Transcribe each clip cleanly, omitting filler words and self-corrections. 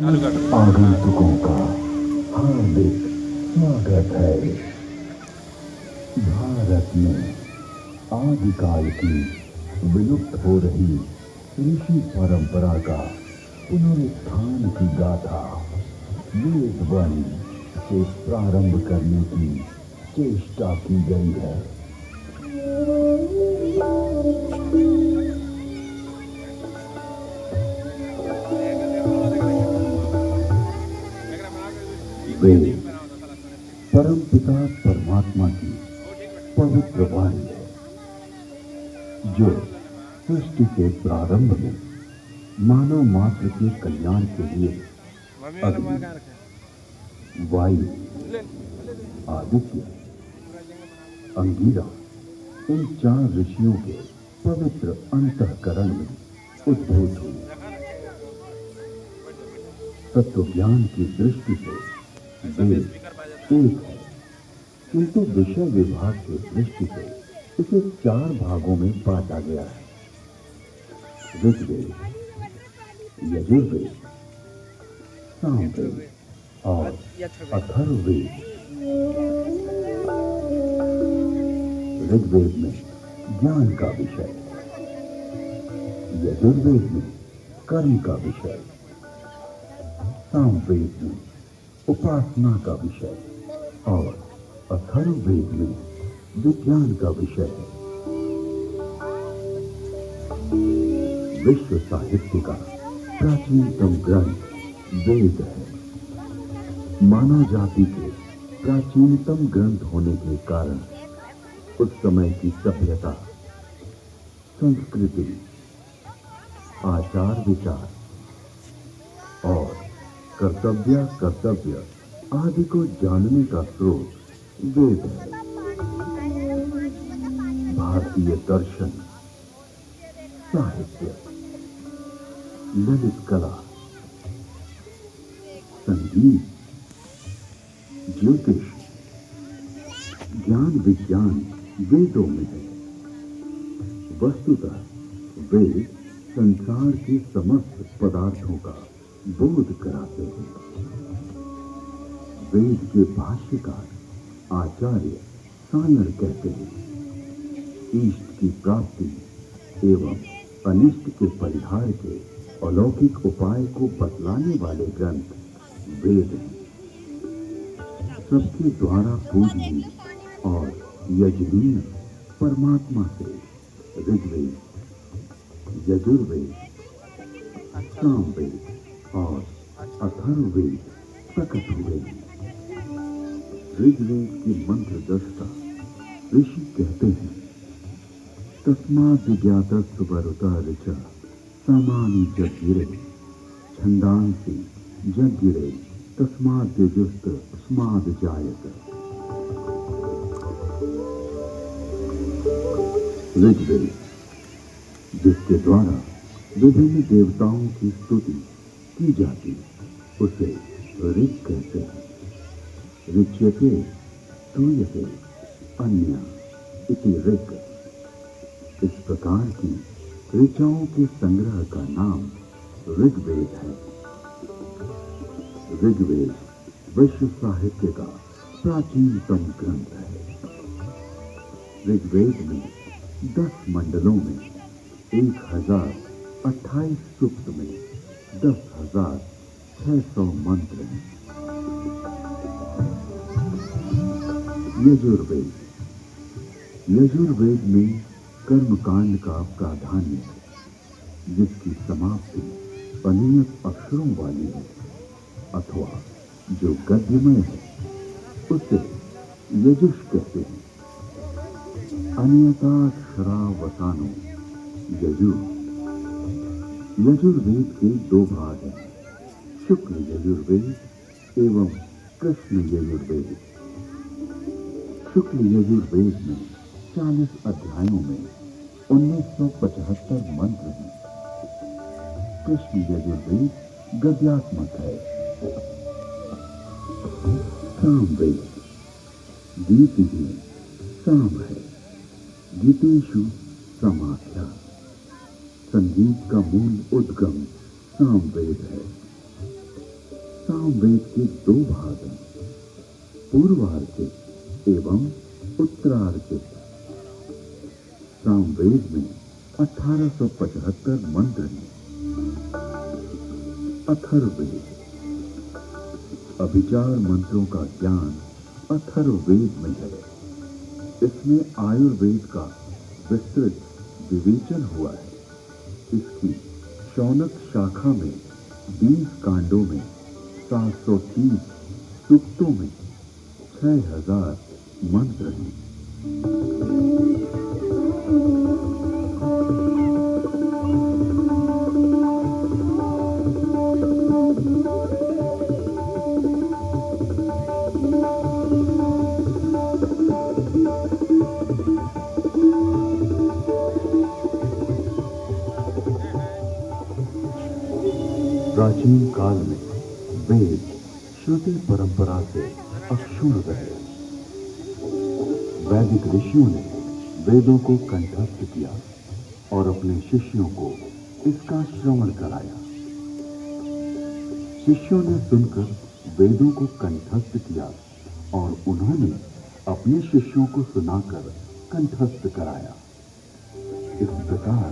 आगंतुकों का हार्दिक स्वागत है। भारत में आदिकाल की विलुप्त हो रही ऋषि परंपरा का पुनरुत्थान की गाथा वेदवाणी से प्रारंभ करने की चेष्टा की गई है। वेद परमपिता परमात्मा की पवित्र वाणी है, जो सृष्टि के प्रारंभ में मानव मात्र के कल्याण के लिए अग्नि, वायु, आदित्य, अंगिरा इन 4 ऋषियों के पवित्र अंतःकरण में उद्भूत हुई। तत्व ज्ञान की दृष्टि से वेद एक है, किंतु विषय विभाग की दृष्टि से इसे 4 भागों में बांटा गया है। ऋग्वेद, यजुर्वेद, सामवेद और अथर्ववेद। ऋग्वेद में ज्ञान का विषय, यजुर्वेद में कर्म का विषय, सामवेद में उपासना का विषय और अथर्ववेद में विज्ञान का विषय है। विश्व साहित्य का प्राचीनतम ग्रंथ वेद है। मानव जाति के प्राचीनतम ग्रंथ होने के कारण उस समय की सभ्यता, संस्कृति, आचार विचार और कर्तव्य आदि को जानने का स्रोत वेद है। भारतीय दर्शन, साहित्य, ललित कला, संगीत, ज्योतिष, ज्ञान विज्ञान वेदों में है। वस्तुतः वेद संसार के समस्त पदार्थों का बोध कराते हैं। वेद के भाष्यकार आचार्य सायर कहते हैं, इष्ट की प्राप्ति एवं अनिष्ट के परिहार के अलौकिक उपाय को बतलाने वाले ग्रंथ वेद हैं। सबके द्वारा पूजनीय और यजनीय परमात्मा से ऋग्वेद, यजुर्वेद, सामवेद और अथर्ववेद प्रकट हुए हैं। ऋग्वेद की मंत्र दृष्टा ऋषि कहते हैं, तस्माद् ज्ञातस्य वरुता ऋचा सामानि जज्ञिरे छंदांसि जज्ञिरे तस्माद् यजुस्त अस्माद् जायत। ऋग्वेद, जिसके द्वारा विभिन्न देवताओं की स्तुति की जाती, उसे ऋग कहते हैं। ऋच्यते स्तूयते अन्य इति ऋग। इस प्रकार की ऋचाओं के संग्रह का नाम ऋग्वेद है। ऋग्वेद विश्व साहित्य का प्राचीनतम ग्रंथ है। ऋग्वेद में 10 मंडलों में 1028 सूक्त में 10,600 मंत्र हैं। यजुर्वेद, यजुर्वेद में कर्मकांड का प्राधान्य है, जिसकी समाप्ति अनियत अक्षरों वाली है अथवा जो गद्यमय है, उसे यजुष कहते हैं। अनियताक्षरावसानो यजुर। यजुर्वेद के 2 भाग हैं, शुक्ल यजुर्वेद एवं कृष्ण यजुर्वेद। शुक्ल यजुर्वेद में 40 अध्यायों में 1975 मंत्र हैं। कृष्ण यजुर्वेद गद्यात्मक है। सामवेद, गीत ही साम है, गीतेषु समाख्या। संगीत का मूल उद्गम सामवेद है। सामवेद के दो भाग हैं, पूर्वार्चित एवं उत्तरार्चित। सामवेद में 1875 मंत्र हैं। अथर्ववेद, अभिचार मंत्रों का ज्ञान अथर्ववेद में है। इसमें आयुर्वेद का विस्तृत विवेचन हुआ है। इसकी शौनक शाखा में 20 कांडों में 730 सूक्तों में 6000 मंत्र हैं। प्राचीन काल में वेद श्रुति परंपरा से अक्षुण्ण रहे। वैदिक ऋषियों ने वेदों को कंठस्थ किया और अपने शिष्यों को इसका श्रवण कराया। शिष्यों ने सुनकर वेदों को कंठस्थ किया और उन्होंने अपने शिष्यों को सुनाकर कंठस्थ कराया। इस प्रकार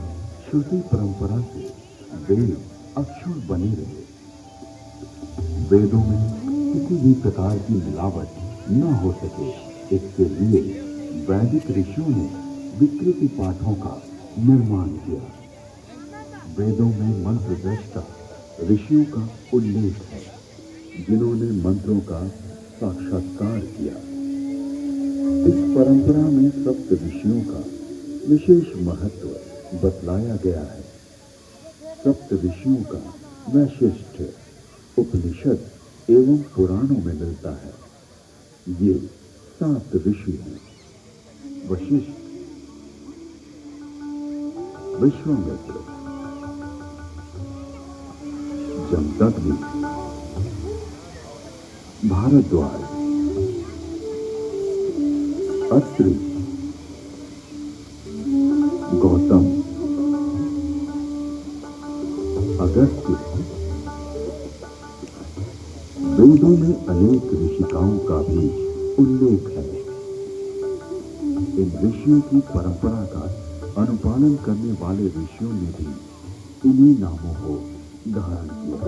श्रुति परंपरा से वेद अक्षुण्ण बने रहे। वेदों में किसी भी प्रकार की मिलावट न हो सके, इसके लिए वैदिक ऋषियों ने विकृति पाठों का निर्माण किया। वेदों में मंत्र दृष्टा ऋषियों का उल्लेख है, जिन्होंने मंत्रों का साक्षात्कार किया। इस परंपरा में सप्त ऋषियों का विशेष महत्व बतलाया गया है। सप्त ऋषियों का वैशिष्ट्य उपनिषद एवं पुराणों में मिलता है। ये 7 ऋषि हैं: वशिष्ठ, विश्वामित्र, जमदग्नि, भारद्वाज, अत्रि, गौतम, अगस्त्य। वेदों में अनेक ऋषिकाओं का भी उल्लेख है। इन ऋषियों की परंपरा का अनुपालन करने वाले ऋषियों ने भी इन्हीं नामों को धारण किया।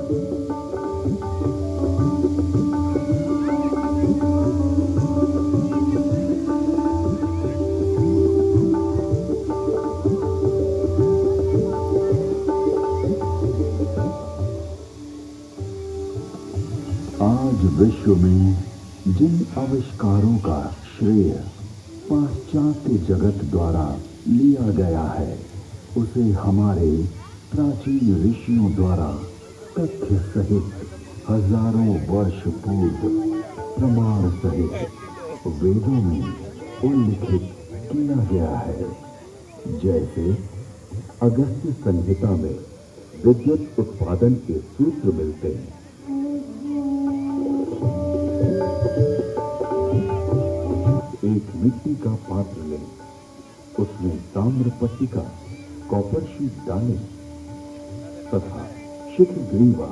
आज विश्व में जिन आविष्कारों का श्रेय पाश्चात्य जगत द्वारा लिया गया है, उसे हमारे प्राचीन ऋषियों द्वारा तथ्य सहित हजारों वर्ष पूर्व प्रमाण सहित वेदों में उल्लिखित किया गया है। जैसे अगस्त्य संहिता में विद्युत उत्पादन के सूत्र मिलते हैं। एक मिट्टी का पात्र लें, उसमें ताम्र पट्टिका कॉपर शीट डालें तथा शुद्ध ग्रीवा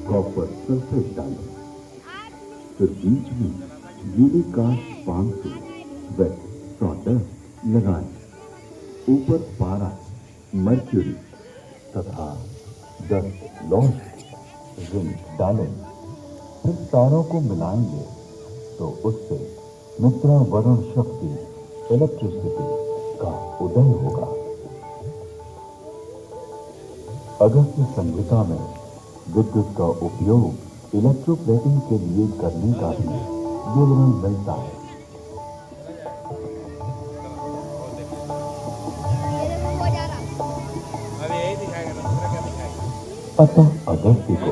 कॉपर सल्फेट डालें। फिर बीच में यूरिकास्ट 500 व सॉडस्ट लगाएं। ऊपर पारा, मर्क्यूरी तथा 10 लौह जिंक डालें। फिर तारों को मिलाएंगे तो उससे मुद्रा वरुण शक्ति इलेक्ट्रिसिटी का उदय होगा। अगस्त्य संहिता में विद्युत का उपयोग इलेक्ट्रोप्लेटिंग के लिए करने का भी विवरण मिलता है। अतः अगस्त्य को